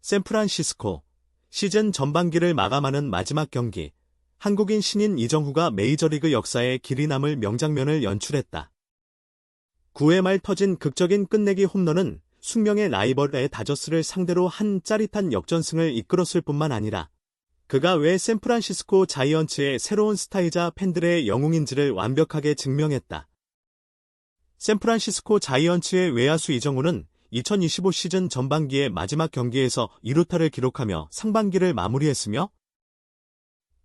샌프란시스코. 시즌 전반기를 마감하는 마지막 경기. 한국인 신인 이정후가 메이저리그 역사에 길이 남을 명장면을 연출했다. 9회 말 터진 극적인 끝내기 홈런은 숙명의 라이벌의 다저스를 상대로 한 짜릿한 역전승을 이끌었을 뿐만 아니라 그가 왜 샌프란시스코 자이언츠의 새로운 스타이자 팬들의 영웅인지를 완벽하게 증명했다. 샌프란시스코 자이언츠의 외야수 이정후는 2025 시즌 전반기의 마지막 경기에서 2루타를 기록하며 상반기를 마무리했으며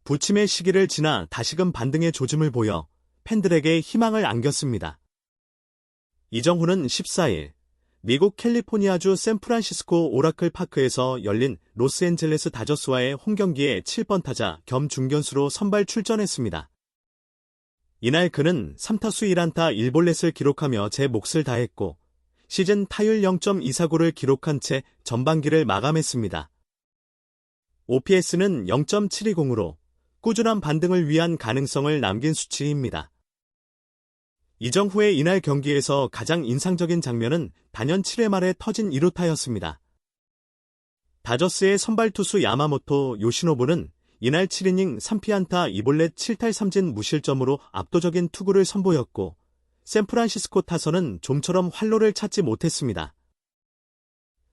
부침의 시기를 지나 다시금 반등의 조짐을 보여 팬들에게 희망을 안겼습니다. 이정후는 14일 미국 캘리포니아주 샌프란시스코 오라클 파크에서 열린 로스앤젤레스 다저스와의 홈경기에 7번 타자 겸 중견수로 선발 출전했습니다. 이날 그는 3타수 1안타 1볼넷을 기록하며 제 몫을 다했고 시즌 타율 0.249를 기록한 채 전반기를 마감했습니다. OPS는 0.720으로 꾸준한 반등을 위한 가능성을 남긴 수치입니다. 이정후의 이날 경기에서 가장 인상적인 장면은 단연 7회 말에 터진 2루타였습니다. 다저스의 선발 투수 야마모토 요시노부는 이날 7이닝 3피안타 2볼넷 7탈 3진 무실점으로 압도적인 투구를 선보였고 샌프란시스코 타선은 좀처럼 활로를 찾지 못했습니다.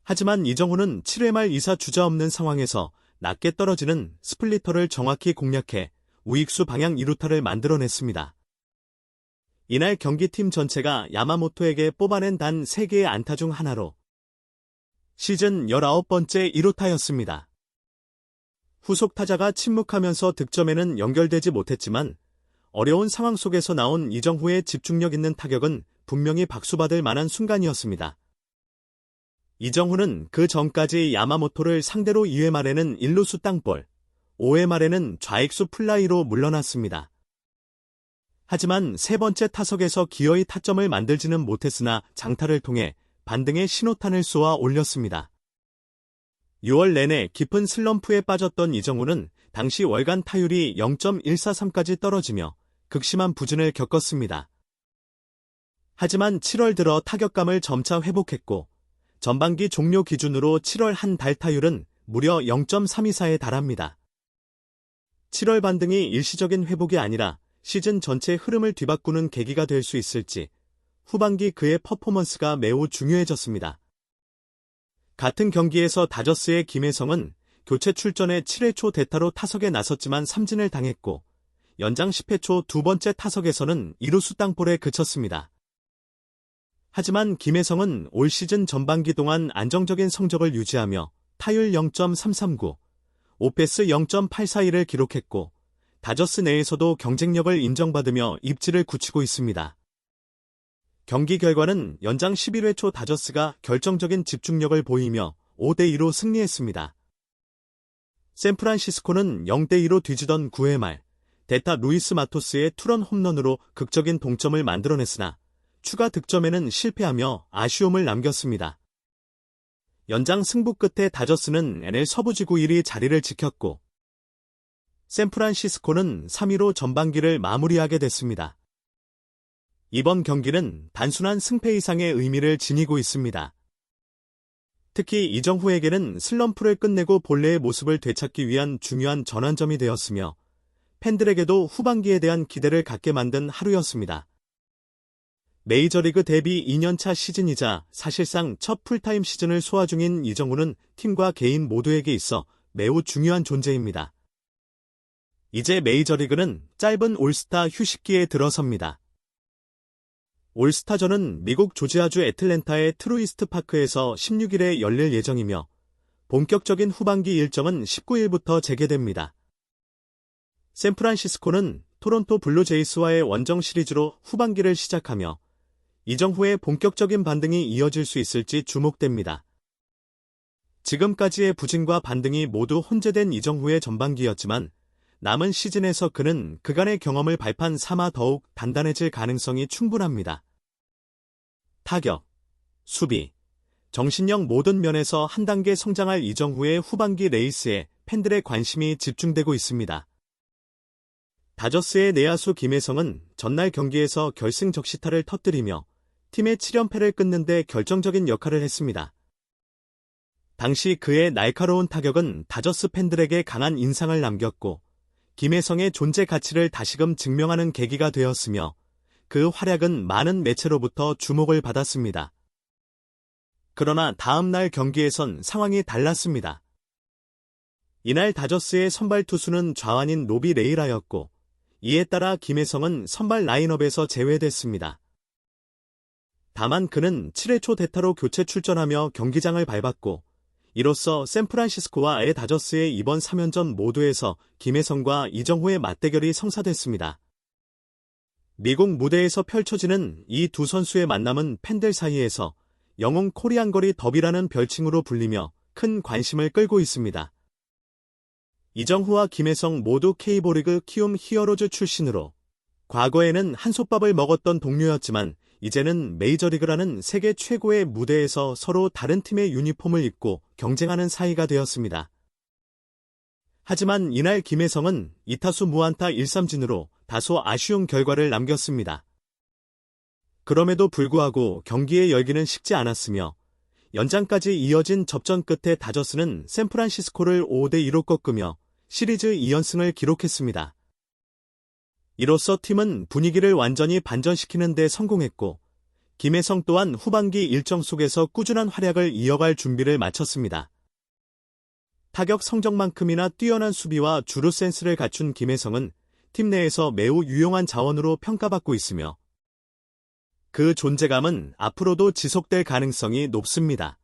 하지만 이정후는 7회 말 2사 주자 없는 상황에서 낮게 떨어지는 스플리터를 정확히 공략해 우익수 방향 2루타를 만들어냈습니다. 이날 경기팀 전체가 야마모토에게 뽑아낸 단 3개의 안타 중 하나로 시즌 19번째 2루타였습니다. 후속 타자가 침묵하면서 득점에는 연결되지 못했지만 어려운 상황 속에서 나온 이정후의 집중력 있는 타격은 분명히 박수받을 만한 순간이었습니다. 이정후는 그 전까지 야마모토를 상대로 2회 말에는 1루수 땅볼, 5회 말에는 좌익수 플라이로 물러났습니다. 하지만 세 번째 타석에서 기어이 타점을 만들지는 못했으나 장타를 통해 반등의 신호탄을 쏘아 올렸습니다. 6월 내내 깊은 슬럼프에 빠졌던 이정후는 당시 월간 타율이 0.143까지 떨어지며 극심한 부진을 겪었습니다. 하지만 7월 들어 타격감을 점차 회복했고 전반기 종료 기준으로 7월 한 달 타율은 무려 0.324에 달합니다. 7월 반등이 일시적인 회복이 아니라 시즌 전체 흐름을 뒤바꾸는 계기가 될 수 있을지 후반기 그의 퍼포먼스가 매우 중요해졌습니다. 같은 경기에서 다저스의 김혜성은 교체 출전에 7회 초 대타로 타석에 나섰지만 삼진을 당했고 연장 10회 초 두 번째 타석에서는 2루수 땅볼에 그쳤습니다. 하지만 김혜성은 올 시즌 전반기 동안 안정적인 성적을 유지하며 타율 0.339, OPS 0.841을 기록했고 다저스 내에서도 경쟁력을 인정받으며 입지를 굳히고 있습니다. 경기 결과는 연장 11회 초 다저스가 결정적인 집중력을 보이며 5대2로 승리했습니다. 샌프란시스코는 0대2로 뒤지던 9회 말 대타 루이스 마토스의 투런 홈런으로 극적인 동점을 만들어냈으나 추가 득점에는 실패하며 아쉬움을 남겼습니다. 연장 승부 끝에 다저스는 NL 서부지구 1위 자리를 지켰고 샌프란시스코는 3위로 전반기를 마무리하게 됐습니다. 이번 경기는 단순한 승패 이상의 의미를 지니고 있습니다. 특히 이정후에게는 슬럼프를 끝내고 본래의 모습을 되찾기 위한 중요한 전환점이 되었으며 팬들에게도 후반기에 대한 기대를 갖게 만든 하루였습니다. 메이저리그 데뷔 2년차 시즌이자 사실상 첫 풀타임 시즌을 소화 중인 이정후는 팀과 개인 모두에게 있어 매우 중요한 존재입니다. 이제 메이저리그는 짧은 올스타 휴식기에 들어섭니다. 올스타전은 미국 조지아주 애틀랜타의 트루이스트 파크에서 16일에 열릴 예정이며 본격적인 후반기 일정은 19일부터 재개됩니다. 샌프란시스코는 토론토 블루제이스와의 원정 시리즈로 후반기를 시작하며 이정후의 본격적인 반등이 이어질 수 있을지 주목됩니다. 지금까지의 부진과 반등이 모두 혼재된 이정후의 전반기였지만 남은 시즌에서 그는 그간의 경험을 발판 삼아 더욱 단단해질 가능성이 충분합니다. 타격, 수비, 정신력 모든 면에서 한 단계 성장할 이정후의 후반기 레이스에 팬들의 관심이 집중되고 있습니다. 다저스의 내야수 김혜성은 전날 경기에서 결승 적시타를 터뜨리며 팀의 7연패를 끊는 데 결정적인 역할을 했습니다. 당시 그의 날카로운 타격은 다저스 팬들에게 강한 인상을 남겼고 김혜성의 존재 가치를 다시금 증명하는 계기가 되었으며 그 활약은 많은 매체로부터 주목을 받았습니다. 그러나 다음 날 경기에선 상황이 달랐습니다. 이날 다저스의 선발 투수는 좌완인 로비 레이라였고 이에 따라 김혜성은 선발 라인업에서 제외됐습니다. 다만 그는 7회 초 대타로 교체 출전하며 경기장을 밟았고 이로써 샌프란시스코와 다저스의 이번 3연전 모두에서 김혜성과 이정후의 맞대결이 성사됐습니다. 미국 무대에서 펼쳐지는 이 두 선수의 만남은 팬들 사이에서 영웅 코리안 거리 더비라는 별칭으로 불리며 큰 관심을 끌고 있습니다. 이정후와 김혜성 모두 K리그 키움 히어로즈 출신으로 과거에는 한솥밥을 먹었던 동료였지만 이제는 메이저리그라는 세계 최고의 무대에서 서로 다른 팀의 유니폼을 입고 경쟁하는 사이가 되었습니다. 하지만 이날 김혜성은 2타수 무안타 1삼진으로 다소 아쉬운 결과를 남겼습니다. 그럼에도 불구하고 경기의 열기는 식지 않았으며 연장까지 이어진 접전 끝에 다저스는 샌프란시스코를 5대2로 꺾으며 시리즈 2연승을 기록했습니다. 이로써 팀은 분위기를 완전히 반전시키는 데 성공했고 김혜성 또한 후반기 일정 속에서 꾸준한 활약을 이어갈 준비를 마쳤습니다. 타격 성적만큼이나 뛰어난 수비와 주루 센스를 갖춘 김혜성은 팀 내에서 매우 유용한 자원으로 평가받고 있으며 그 존재감은 앞으로도 지속될 가능성이 높습니다.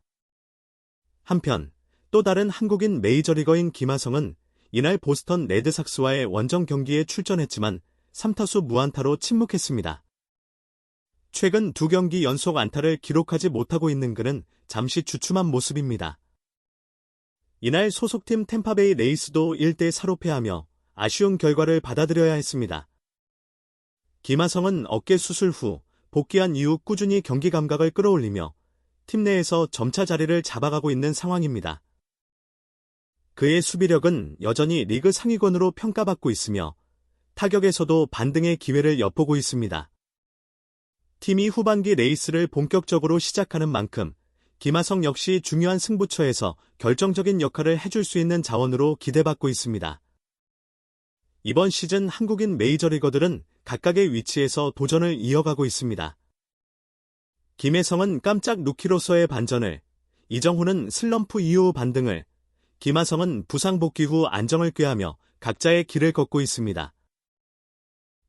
한편 또 다른 한국인 메이저리거인 김하성은 이날 보스턴 레드삭스와의 원정 경기에 출전했지만 3타수 무안타로 침묵했습니다. 최근 2경기 연속 안타를 기록하지 못하고 있는 그는 잠시 주춤한 모습입니다. 이날 소속팀 템파베이 레이스도 1대4로 패하며 아쉬운 결과를 받아들여야 했습니다. 김하성은 어깨 수술 후 복귀한 이후 꾸준히 경기 감각을 끌어올리며 팀 내에서 점차 자리를 잡아가고 있는 상황입니다. 그의 수비력은 여전히 리그 상위권으로 평가받고 있으며 타격에서도 반등의 기회를 엿보고 있습니다. 팀이 후반기 레이스를 본격적으로 시작하는 만큼 김하성 역시 중요한 승부처에서 결정적인 역할을 해줄 수 있는 자원으로 기대받고 있습니다. 이번 시즌 한국인 메이저리거들은 각각의 위치에서 도전을 이어가고 있습니다. 김혜성은 깜짝 루키로서의 반전을, 이정후는 슬럼프 이후 반등을, 김하성은 부상 복귀 후 안정을 꾀하며 각자의 길을 걷고 있습니다.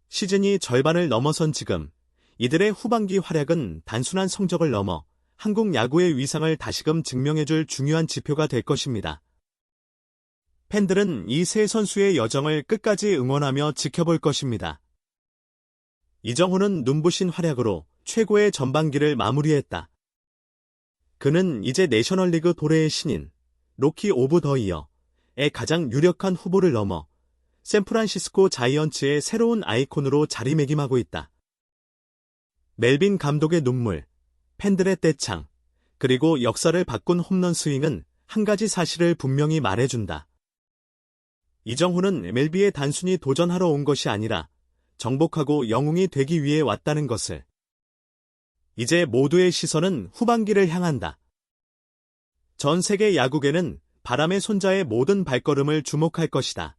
시즌이 절반을 넘어선 지금 이들의 후반기 활약은 단순한 성적을 넘어 한국 야구의 위상을 다시금 증명해줄 중요한 지표가 될 것입니다. 팬들은 이 세 선수의 여정을 끝까지 응원하며 지켜볼 것입니다. 이정후는 눈부신 활약으로 최고의 전반기를 마무리했다. 그는 이제 내셔널리그 도래의 신인, 로키 오브 더 이어의 가장 유력한 후보를 넘어 샌프란시스코 자이언츠의 새로운 아이콘으로 자리매김하고 있다. 멜빈 감독의 눈물, 팬들의 떼창, 그리고 역사를 바꾼 홈런 스윙은 한 가지 사실을 분명히 말해준다. 이정후는 MLB에 단순히 도전하러 온 것이 아니라 정복하고 영웅이 되기 위해 왔다는 것을. 이제 모두의 시선은 후반기를 향한다. 전 세계 야구계는 바람의 손자의 모든 발걸음을 주목할 것이다.